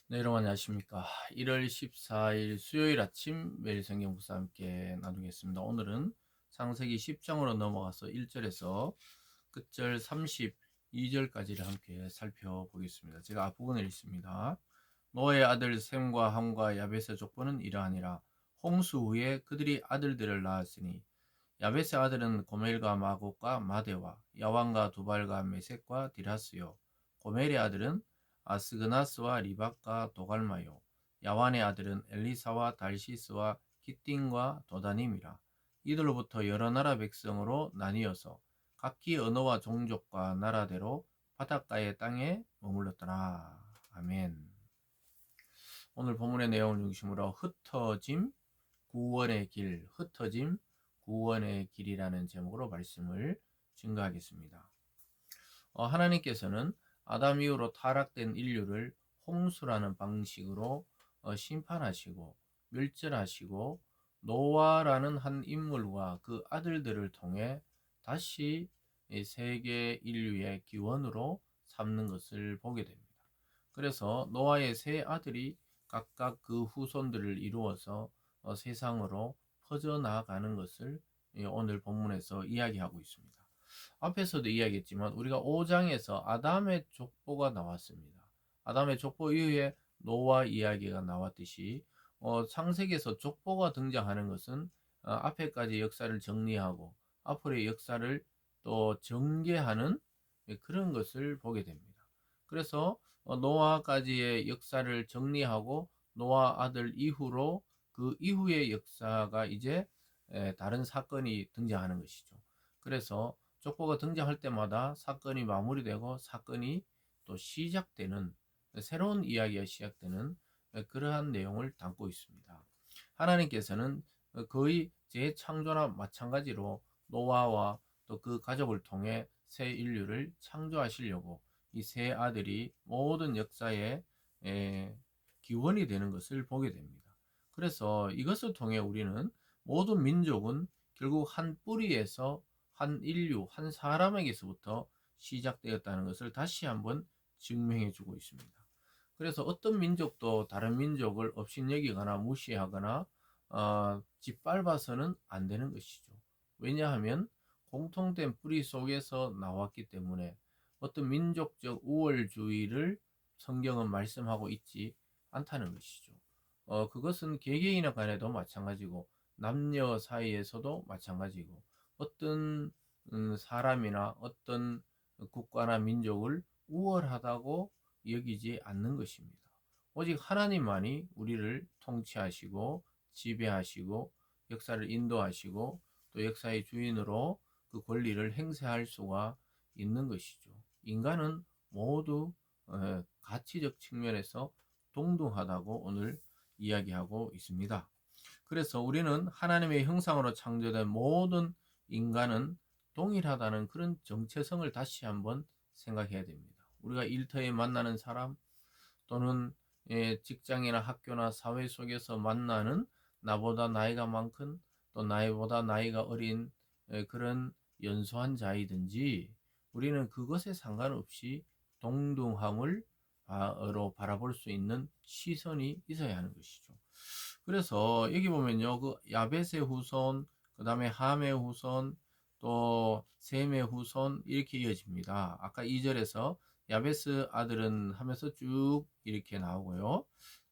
네, 여러분 안녕하십니까. 1월 14일 수요일 아침 매일 성경 묵상 함께 나누겠습니다. 오늘은 창세기 10장으로 넘어가서 1절에서 끝절 32절까지를 함께 살펴보겠습니다. 제가 앞부분을 읽습니다. 노아의 아들 셈과 함과 야벳의 족보는 이러하니라. 홍수 후에 그들이 아들들을 낳았으니 야벳의 아들은 고멜과 마곡과 마데와 야완과 두발과 메색과 디라스요. 고멜의 아들은 아스그나스와 리박과 도갈마요. 야완의 아들은 엘리사와 달시스와 기띵과 도다님이라. 이들로부터 여러 나라 백성으로 나뉘어서 각기 언어와 종족과 나라대로 바닷가의 땅에 머물렀더라. 아멘. 오늘 본문의 내용을 중심으로 흩어짐 구원의 길, 흩어짐 구원의 길이라는 제목으로 말씀을 증거하겠습니다. 하나님께서는 아담 이후로 타락된 인류를 홍수라는 방식으로 심판하시고 멸절하시고 노아라는 한 인물과 그 아들들을 통해 다시 세계 인류의 기원으로 삼는 것을 보게 됩니다. 그래서 노아의 세 아들이 각각 그 후손들을 이루어서 세상으로 퍼져나가는 것을 오늘 본문에서 이야기하고 있습니다. 앞에서도 이야기했지만 우리가 5장에서 아담의 족보가 나왔습니다. 아담의 족보 이후에 노아 이야기가 나왔듯이 창세기에서 족보가 등장하는 것은 앞에까지 역사를 정리하고 앞으로의 역사를 또 전개하는 그런 것을 보게 됩니다. 그래서 노아까지의 역사를 정리하고 노아 아들 이후로 그 이후의 역사가 이제 다른 사건이 등장하는 것이죠. 그래서 족보가 등장할 때마다 사건이 마무리되고 사건이 또 시작되는 새로운 이야기가 시작되는 그러한 내용을 담고 있습니다. 하나님께서는 거의 재창조나 마찬가지로 노아와 또 그 가족을 통해 새 인류를 창조하시려고 이 세 아들이 모든 역사의 기원이 되는 것을 보게 됩니다. 그래서 이것을 통해 우리는 모든 민족은 결국 한 뿌리에서 한 인류, 한 사람에게서부터 시작되었다는 것을 다시 한번 증명해 주고 있습니다. 그래서 어떤 민족도 다른 민족을 업신여기거나 무시하거나 짓밟아서는 안 되는 것이죠. 왜냐하면 공통된 뿌리 속에서 나왔기 때문에 어떤 민족적 우월주의를 성경은 말씀하고 있지 않다는 것이죠. 그것은 개개인 간에도 마찬가지고 남녀 사이에서도 마찬가지고 어떤 사람이나 어떤 국가나 민족을 우월하다고 여기지 않는 것입니다. 오직 하나님만이 우리를 통치하시고 지배하시고 역사를 인도하시고 또 역사의 주인으로 그 권리를 행사할 수가 있는 것이죠. 인간은 모두 가치적 측면에서 동등하다고 오늘 이야기하고 있습니다. 그래서 우리는 하나님의 형상으로 창조된 모든 인간은 동일하다는 그런 정체성을 다시 한번 생각해야 됩니다. 우리가 일터에 만나는 사람 또는 직장이나 학교나 사회 속에서 만나는 나보다 나이가 많건 또 나이보다 나이가 어린 그런 연소한 자이든지 우리는 그것에 상관없이 동등함을 로 바라볼 수 있는 시선이 있어야 하는 것이죠. 그래서 여기 보면요, 그 야벳의 후손, 그 다음에 함의 후손, 또 셈의 후손 이렇게 이어집니다. 아까 2절에서 야베스 아들은 하면서 쭉 이렇게 나오고요.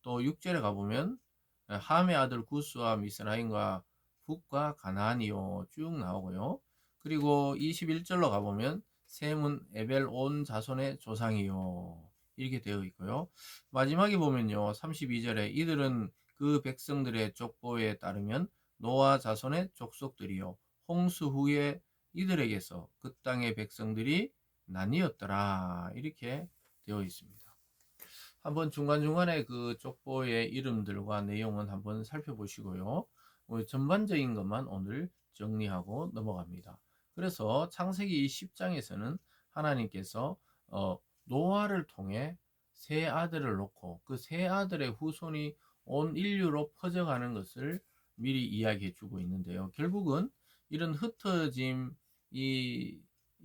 또 6절에 가보면 함의 아들 구스와 미스라임과 북과 가나안이요 쭉 나오고요. 그리고 21절로 가보면 셈은 에벨 온 자손의 조상이요 이렇게 되어 있고요. 마지막에 보면요 32절에 이들은 그 백성들의 족보에 따르면 노아 자손의 족속들이요 홍수 후에 이들에게서 그 땅의 백성들이 나뉘었더라 이렇게 되어 있습니다. 한번 중간중간에 그 족보의 이름들과 내용은 한번 살펴보시고요. 전반적인 것만 오늘 정리하고 넘어갑니다. 그래서 창세기 10장에서는 하나님께서 노아를 통해 세 아들을 놓고 그 세 아들의 후손이 온 인류로 퍼져가는 것을 미리 이야기해 주고 있는데요. 결국은 이런 흩어짐이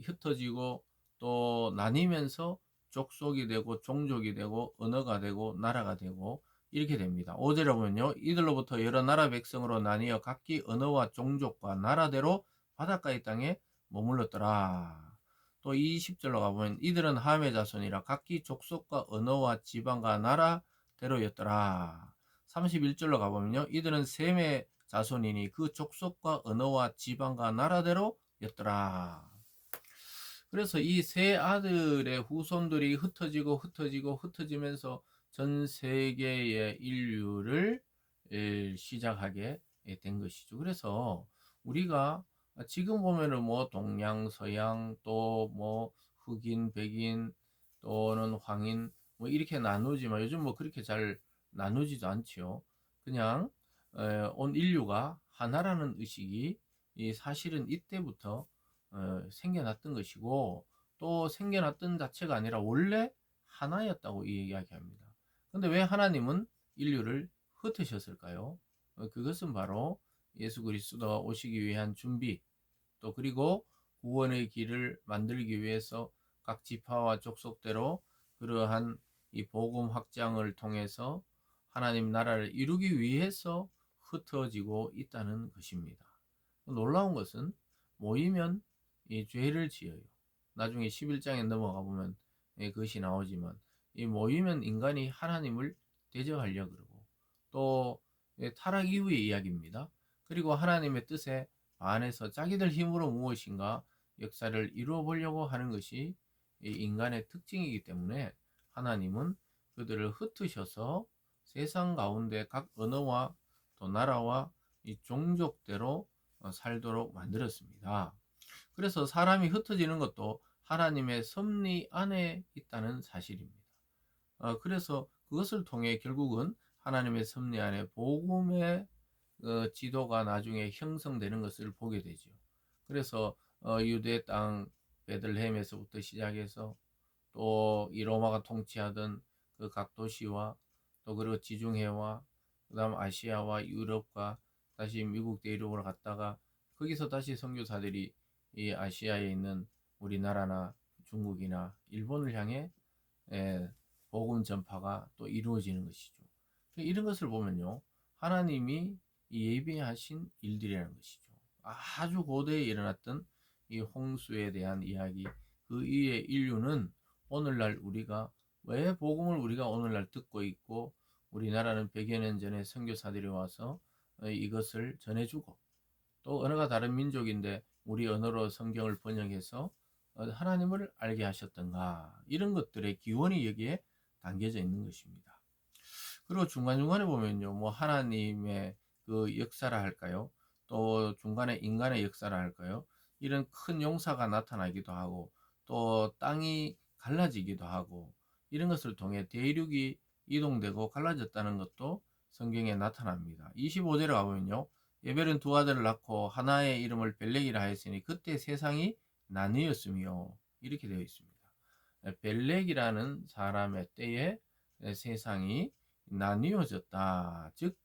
흩어지고 또 나뉘면서 족속이 되고 종족이 되고 언어가 되고 나라가 되고 이렇게 됩니다. 5절에 보면요. 이들로부터 여러 나라 백성으로 나뉘어 각기 언어와 종족과 나라대로 바닷가의 땅에 머물렀더라. 또 20절로 가보면 이들은 함의 자손이라 각기 족속과 언어와 지방과 나라대로였더라. 31절로 가보면요. 이들은 셈의 자손이니 그 족속과 언어와 지방과 나라대로였더라. 그래서 이 세 아들의 후손들이 흩어지면서 전 세계의 인류를 시작하게 된 것이죠. 그래서 우리가 지금 보면은 뭐 동양, 서양, 또 뭐 흑인, 백인, 또는 황인 뭐 이렇게 나누지만 요즘 뭐 그렇게 잘 나누지도 않죠. 그냥 온 인류가 하나라는 의식이 사실은 이때부터 생겨났던 것이고, 또 생겨났던 자체가 아니라 원래 하나였다고 이야기합니다. 근데 왜 하나님은 인류를 흩으셨을까요? 그것은 바로 예수 그리스도가 오시기 위한 준비, 또 그리고 구원의 길을 만들기 위해서 각 지파와 족속대로 그러한 이 복음 확장을 통해서 하나님 나라를 이루기 위해서 흩어지고 있다는 것입니다. 놀라운 것은 모이면 이 죄를 지어요. 나중에 11장에 넘어가 보면 그것이 나오지만 이 모이면 인간이 하나님을 대적하려 그러고, 또 타락 이후의 이야기입니다. 그리고 하나님의 뜻에 반해서 자기들 힘으로 무엇인가 역사를 이루어 보려고 하는 것이 이 인간의 특징이기 때문에 하나님은 그들을 흩으셔서 세상 가운데 각 언어와 또 나라와 이 종족대로 살도록 만들었습니다. 그래서 사람이 흩어지는 것도 하나님의 섭리 안에 있다는 사실입니다. 그래서 그것을 통해 결국은 하나님의 섭리 안에 복음의 지도가 나중에 형성되는 것을 보게 되죠. 그래서 유대 땅 베들레헴에서부터 시작해서 또 이 로마가 통치하던 그 각 도시와 또 그리고 지중해와 그다음 아시아와 유럽과 다시 미국 대륙으로 갔다가 거기서 다시 선교사들이 이 아시아에 있는 우리나라나 중국이나 일본을 향해 복음 전파가 또 이루어지는 것이죠. 이런 것을 보면요, 하나님이 예비하신 일들이라는 것이죠. 아주 고대에 일어났던 이 홍수에 대한 이야기, 그 이후에 인류는 오늘날 우리가 왜 복음을 우리가 오늘날 듣고 있고, 우리나라는 100여 년 전에 선교사들이 와서 이것을 전해주고, 또 언어가 다른 민족인데 우리 언어로 성경을 번역해서 하나님을 알게 하셨던가, 이런 것들의 기원이 여기에 담겨져 있는 것입니다. 그리고 중간중간에 보면요, 뭐 하나님의 그 역사라 할까요? 또 중간에 인간의 역사라 할까요? 이런 큰 용사가 나타나기도 하고, 또 땅이 갈라지기도 하고, 이런 것을 통해 대륙이 이동되고 갈라졌다는 것도 성경에 나타납니다. 25절에 가보면요, 예벨은 두 아들을 낳고 하나의 이름을 벨렉이라 하였으니 그때 세상이 나뉘었으며, 이렇게 되어 있습니다. 벨렉이라는 사람의 때에 세상이 나뉘어졌다. 즉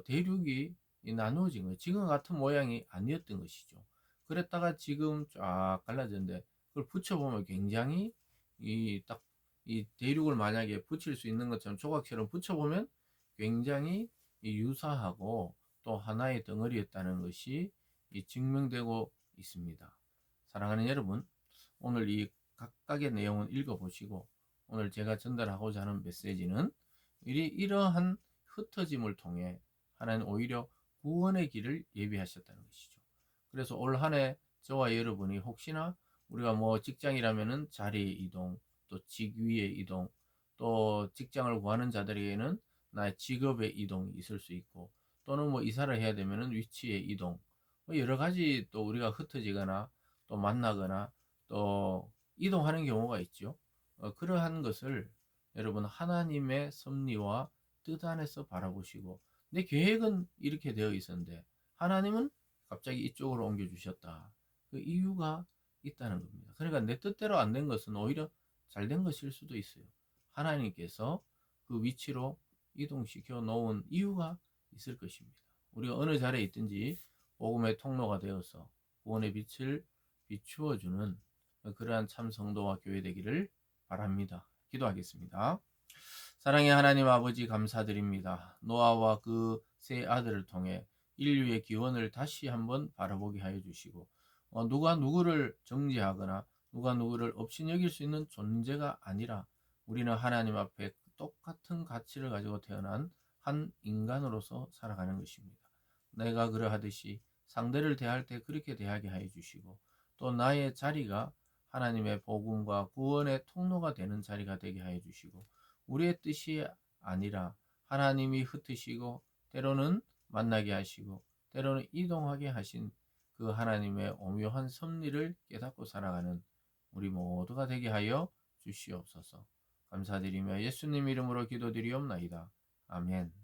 대륙이 나누어진 거예요. 지금 같은 모양이 아니었던 것이죠. 그랬다가 지금 쫙 갈라졌는데, 그걸 붙여보면 굉장히 이 대륙을 만약에 붙일 수 있는 것처럼 조각처럼 붙여보면 굉장히 유사하고 또 하나의 덩어리였다는 것이 증명되고 있습니다. 사랑하는 여러분, 오늘 이 각각의 내용을 읽어보시고, 오늘 제가 전달하고자 하는 메시지는 이러한 흩어짐을 통해 하나님 오히려 구원의 길을 예비하셨다는 것이죠. 그래서 올 한 해 저와 여러분이 혹시나 우리가 뭐 직장이라면은 자리 이동, 또 직위의 이동, 또 직장을 구하는 자들에게는 나의 직업의 이동이 있을 수 있고, 또는 뭐 이사를 해야 되면은 위치의 이동, 뭐 여러 가지 또 우리가 흩어지거나 또 만나거나 또 이동하는 경우가 있죠. 그러한 것을 여러분 하나님의 섭리와 뜻 안에서 바라보시고, 내 계획은 이렇게 되어 있었는데 하나님은 갑자기 이쪽으로 옮겨주셨다. 그 이유가 있다는 겁니다. 그러니까 내 뜻대로 안 된 것은 오히려 잘 된 것일 수도 있어요. 하나님께서 그 위치로 이동시켜 놓은 이유가 있을 것입니다. 우리가 어느 자리에 있든지 복음의 통로가 되어서 구원의 빛을 비추어주는 그러한 참 성도와 교회 되기를 바랍니다. 기도하겠습니다. 사랑의 하나님 아버지 감사드립니다. 노아와 그 세 아들을 통해 인류의 기원을 다시 한번 바라보게 하여 주시고 누가 누구를 정죄하거나 누가 누구를 없이 여길 수 있는 존재가 아니라 우리는 하나님 앞에 똑같은 가치를 가지고 태어난 한 인간으로서 살아가는 것입니다. 내가 그러하듯이 상대를 대할 때 그렇게 대하게 하여 주시고 또 나의 자리가 하나님의 복음과 구원의 통로가 되는 자리가 되게 하여 주시고 우리의 뜻이 아니라 하나님이 흩으시고 때로는 만나게 하시고 때로는 이동하게 하신 그 하나님의 오묘한 섭리를 깨닫고 살아가는 우리 모두가 되게 하여 주시옵소서. 감사드리며 예수님 이름으로 기도드리옵나이다. 아멘.